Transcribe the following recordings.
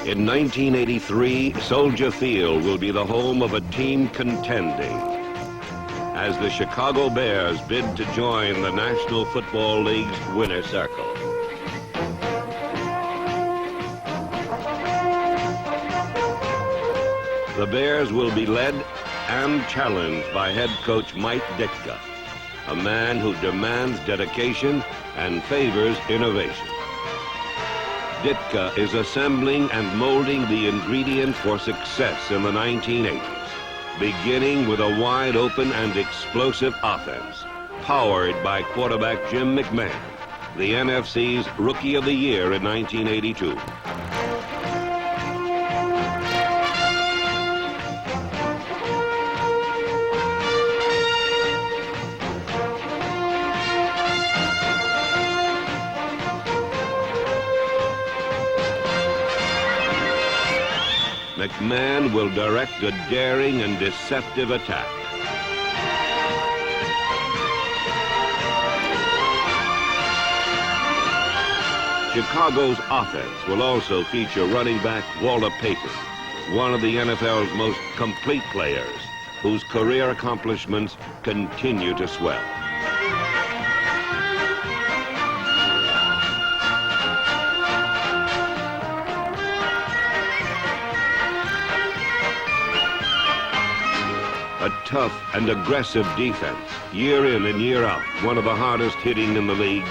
In 1983, Soldier Field will be the home of a team contending as the Chicago Bears bid to join the National Football League's winner's circle. The Bears will be led and challenged by head coach Mike Ditka, a man who demands dedication and favors innovation. Ditka is assembling and molding the ingredients for success in the 1980s, beginning with a wide-open and explosive offense, powered by quarterback Jim McMahon, the NFC's Rookie of the Year in 1982. McMahon will direct a daring and deceptive attack. Chicago's offense will also feature running back Walter Payton, one of the NFL's most complete players, whose career accomplishments continue to swell. A tough and aggressive defense, year in and year out, one of the hardest hitting in the league,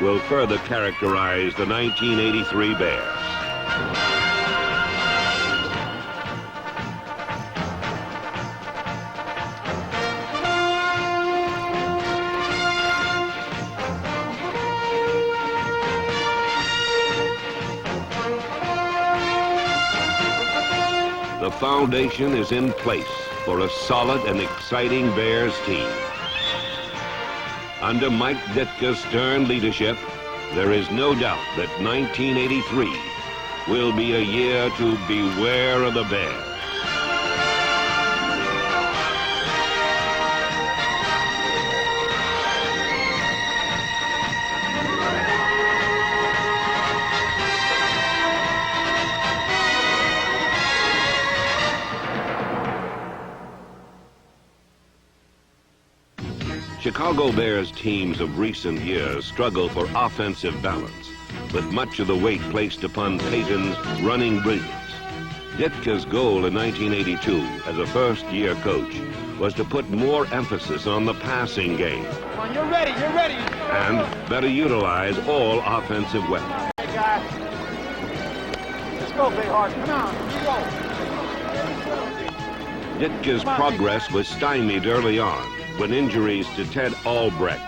will further characterize the 1983 Bears. The foundation is in place for a solid and exciting Bears team. Under Mike Ditka's stern leadership, there is no doubt that 1983 will be a year to beware of the Bears. Chicago Bears teams of recent years struggle for offensive balance, with much of the weight placed upon Payton's running brilliance. Ditka's goal in 1982 as a first-year coach was to put more emphasis on the passing game. Come on, you're ready, you're ready. And better utilize all offensive weapons. Hey, guys. Let's go, Big Hard. Come on, you go. Ditka's progress was stymied early on when injuries to Ted Albrecht,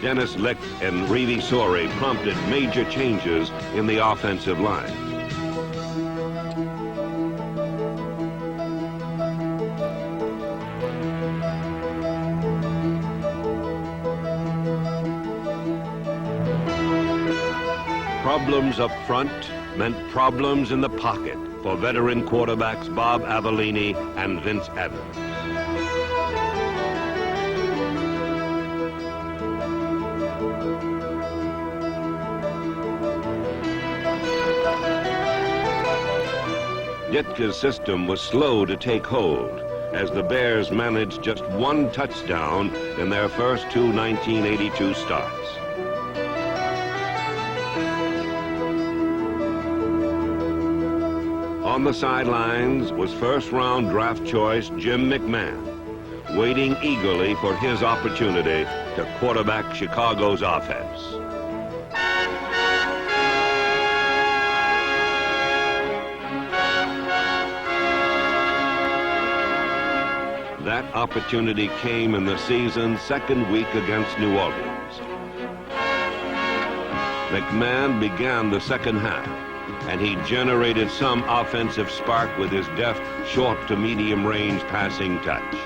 Dennis Licht, and Reevy Sorey prompted major changes in the offensive line. Problems up front meant problems in the pocket for veteran quarterbacks Bob Avellini and Vince Evans. Ditka's system was slow to take hold, as the Bears managed just one touchdown in their first two 1982 starts. On the sidelines was first-round draft choice Jim McMahon, waiting eagerly for his opportunity to quarterback Chicago's offense. That opportunity came in the season's second week against New Orleans. McMahon began the second half, and he generated some offensive spark with his deft, short to medium range passing touch.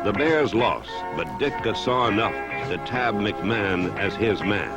The Bears lost, but Ditka saw enough to tab McMahon as his man.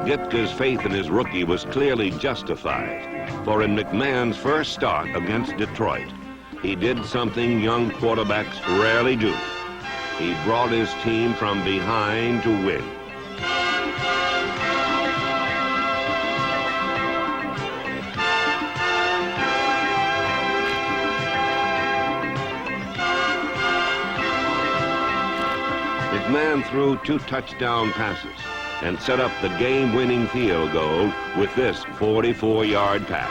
Ditka's faith in his rookie was clearly justified, for in McMahon's first start against Detroit, he did something young quarterbacks rarely do. He brought his team from behind to win. McMahon threw 2 touchdown passes and set up the game-winning field goal with this 44-yard pass.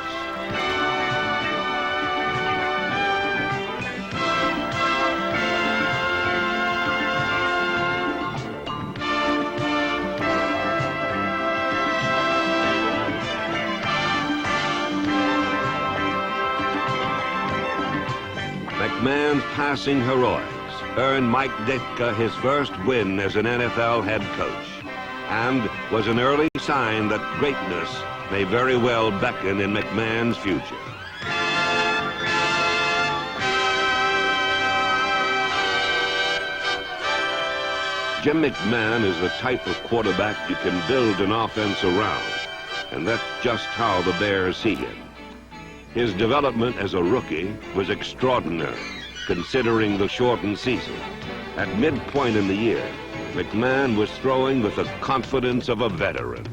McMahon's passing heroics earned Mike Ditka his first win as an NFL head coach, and was an early sign that greatness may very well beckon in McMahon's future. Jim McMahon is the type of quarterback you can build an offense around, and that's just how the Bears see him. His development as a rookie was extraordinary, considering the shortened season. At midpoint in the year, McMahon was throwing with the confidence of a veteran.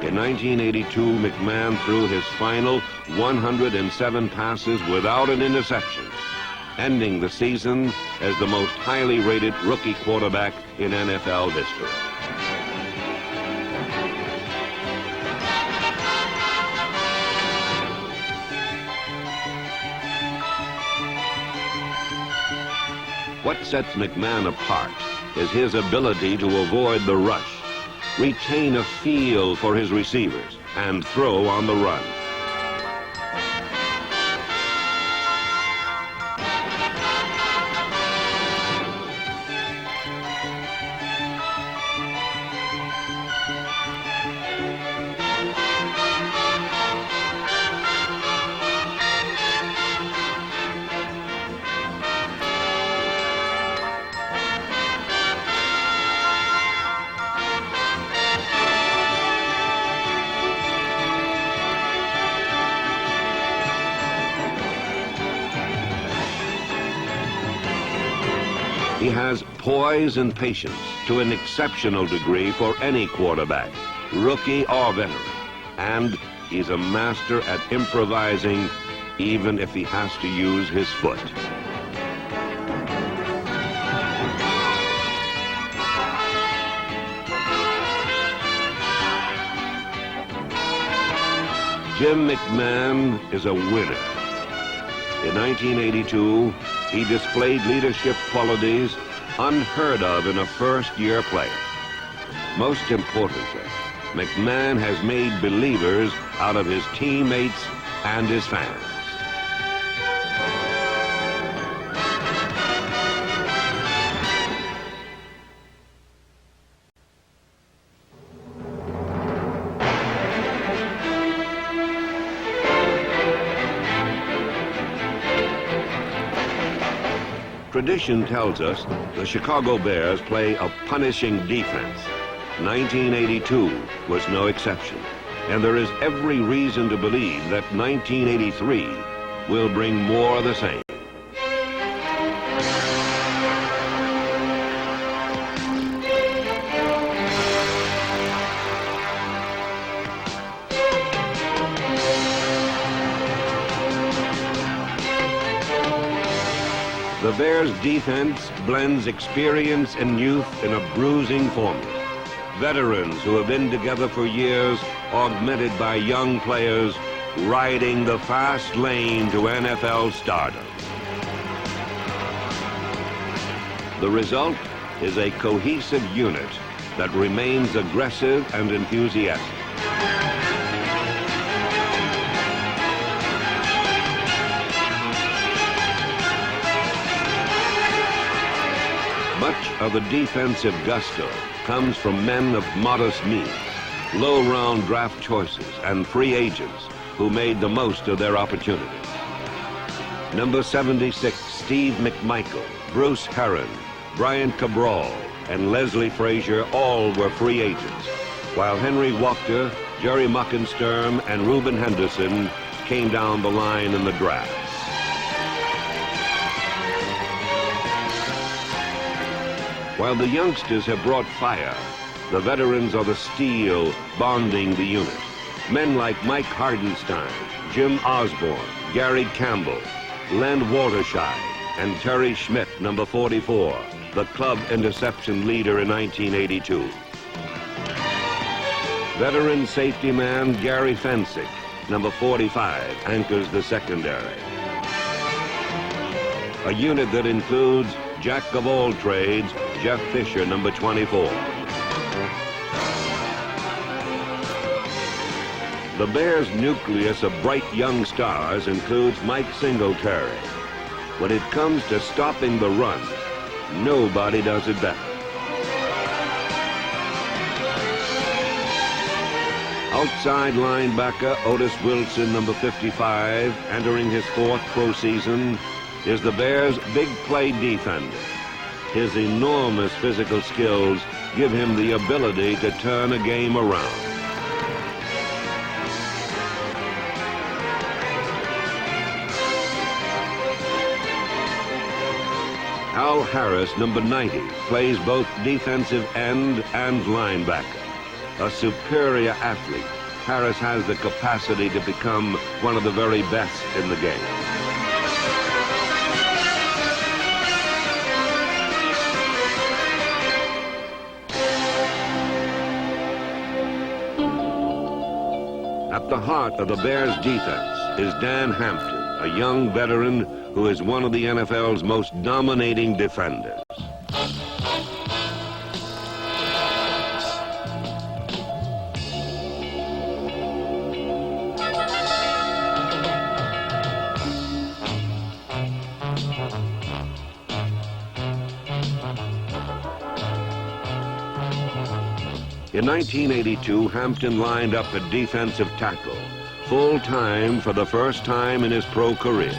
In 1982, McMahon threw his final 107 passes without an interception, ending the season as the most highly rated rookie quarterback in NFL history. What sets McMahon apart is his ability to avoid the rush, retain a feel for his receivers, and throw on the run. He has poise and patience to an exceptional degree for any quarterback, rookie or veteran. And he's a master at improvising, even if he has to use his foot. Jim McMahon is a winner. In 1982, he displayed leadership qualities unheard of in a first-year player. Most importantly, McMahon has made believers out of his teammates and his fans. Tradition tells us the Chicago Bears play a punishing defense. 1982 was no exception, and there is every reason to believe that 1983 will bring more of the same. The Bears' defense blends experience and youth in a bruising formula. Veterans who have been together for years, augmented by young players, riding the fast lane to NFL stardom. The result is a cohesive unit that remains aggressive and enthusiastic. Much of the defensive gusto comes from men of modest means, low-round draft choices, and free agents who made the most of their opportunity. Number 76, Steve McMichael, Bruce Herron, Brian Cabral, and Leslie Frazier all were free agents, while Henry Wachter, Jerry Muckensturm, and Reuben Henderson came down the line in the draft. While the youngsters have brought fire, the veterans are the steel bonding the unit. Men like Mike Hardenstein, Jim Osborne, Gary Campbell, Len Walterscheid, and Terry Schmidt, number 44, the club interception leader in 1982. Veteran safety man Gary Fensick, number 45, anchors the secondary. A unit that includes jack of all trades, Jeff Fisher, number 24. The Bears' nucleus of bright young stars includes Mike Singletary. When it comes to stopping the run, nobody does it better. Outside linebacker Otis Wilson, number 55, entering his 4th pro season, is the Bears' big play defender. His enormous physical skills give him the ability to turn a game around. Al Harris, number 90, plays both defensive end and linebacker. A superior athlete, Harris has the capacity to become one of the very best in the game. At the heart of the Bears' defense is Dan Hampton, a young veteran who is one of the NFL's most dominating defenders. In 1982, Hampton lined up at defensive tackle, full-time for the first time in his pro career.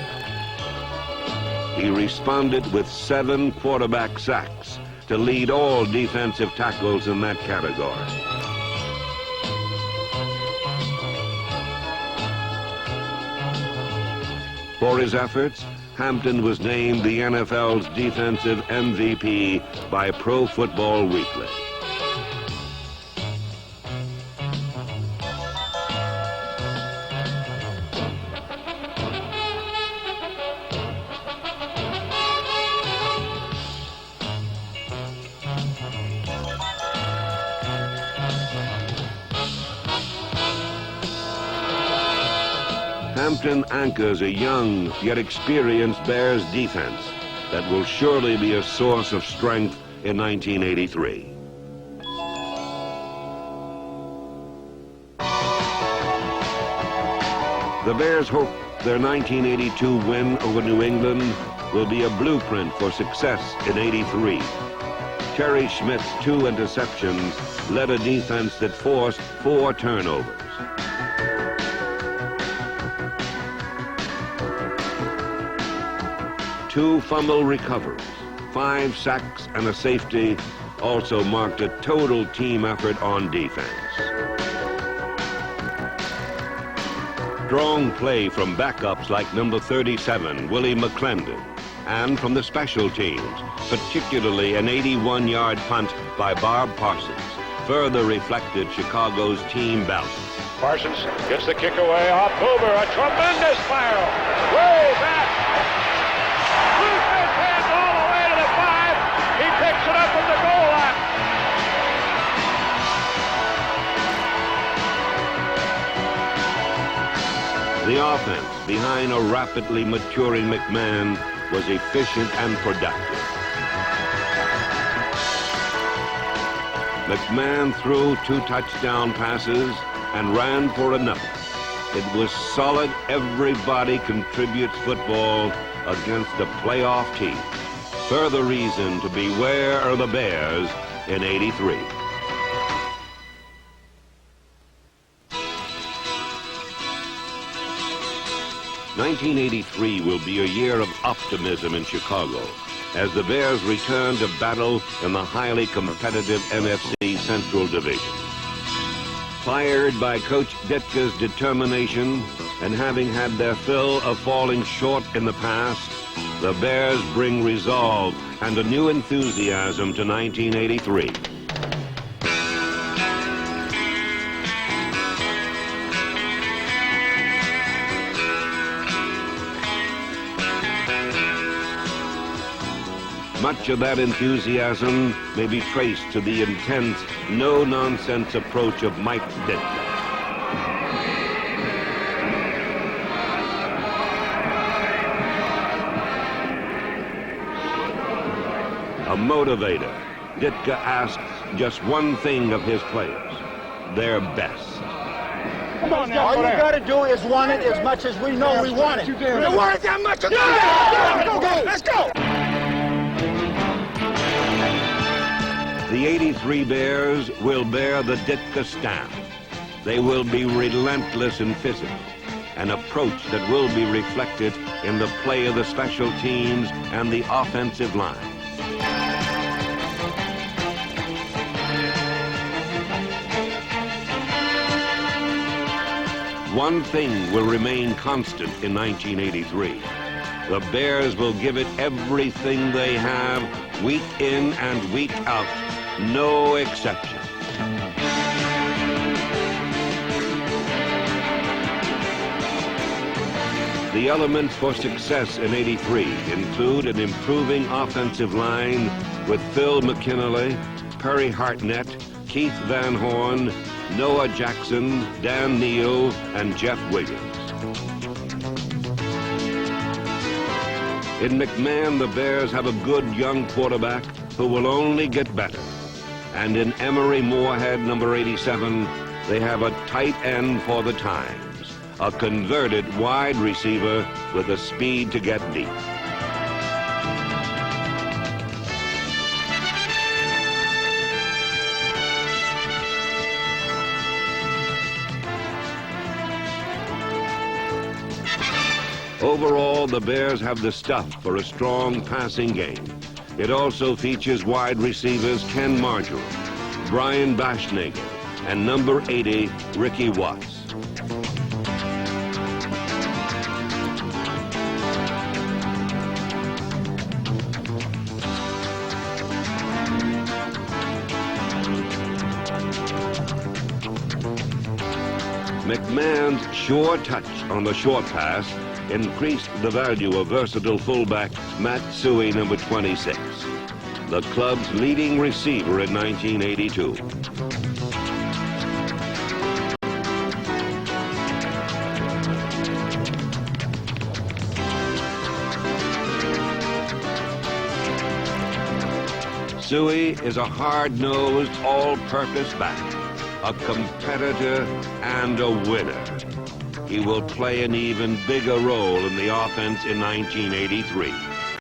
He responded with 7 quarterback sacks to lead all defensive tackles in that category. For his efforts, Hampton was named the NFL's defensive MVP by Pro Football Weekly. Hampton anchors a young yet experienced Bears defense that will surely be a source of strength in 1983. The Bears hope their 1982 win over New England will be a blueprint for success in '83. Terry Schmidt's 2 interceptions led a defense that forced 4 turnovers. Two fumble recoveries, 5 sacks, and a safety also marked a total team effort on defense. Strong play from backups like number 37, Willie McClendon, and from the special teams, particularly an 81-yard punt by Bob Parsons, further reflected Chicago's team balance. Parsons gets the kick away off Hoover. A tremendous spiral. Way back. Moves his hands all the way to the 5. He picks it up from the goal line. The offense behind a rapidly maturing McMahon was efficient and productive. McMahon threw 2 touchdown passes and ran for another. It was solid, everybody contributes football against a playoff team. Further reason to beware of the Bears in '83. 1983 will be a year of optimism in Chicago as the Bears return to battle in the highly competitive NFC Central Division. Fired by Coach Ditka's determination and having had their fill of falling short in the past, the Bears bring resolve and a new enthusiasm to 1983. Much of that enthusiasm may be traced to the intense, no-nonsense approach of Mike Ditka. A motivator, Ditka asks just one thing of his players: their best. Come on now. All you got to do is want it as much as we know we want it. We want it that much. Let's go. The 83 Bears will bear the Ditka stamp. They will be relentless and physical, an approach that will be reflected in the play of the special teams and the offensive line. One thing will remain constant in 1983. The Bears will give it everything they have, week in and week out, no exception. The elements for success in 83 include an improving offensive line with Phil McKinley, Perry Hartnett, Keith Van Horn, Noah Jackson, Dan Neal, and Jeff Wiggins. In McMahon, the Bears have a good young quarterback who will only get better. And in Emery Moorhead, number 87, they have a tight end for the times, a converted wide receiver with the speed to get deep. Overall, the Bears have the stuff for a strong passing game. It also features wide receivers Ken Marjorie, Brian Baschnagel, and number 80, Ricky Watts. McMahon's sure touch on the short pass increased the value of versatile fullback Matt Suey, number 26, the club's leading receiver in 1982. Suey is a hard-nosed, all-purpose back, a competitor and a winner. He will play an even bigger role in the offense in 1983.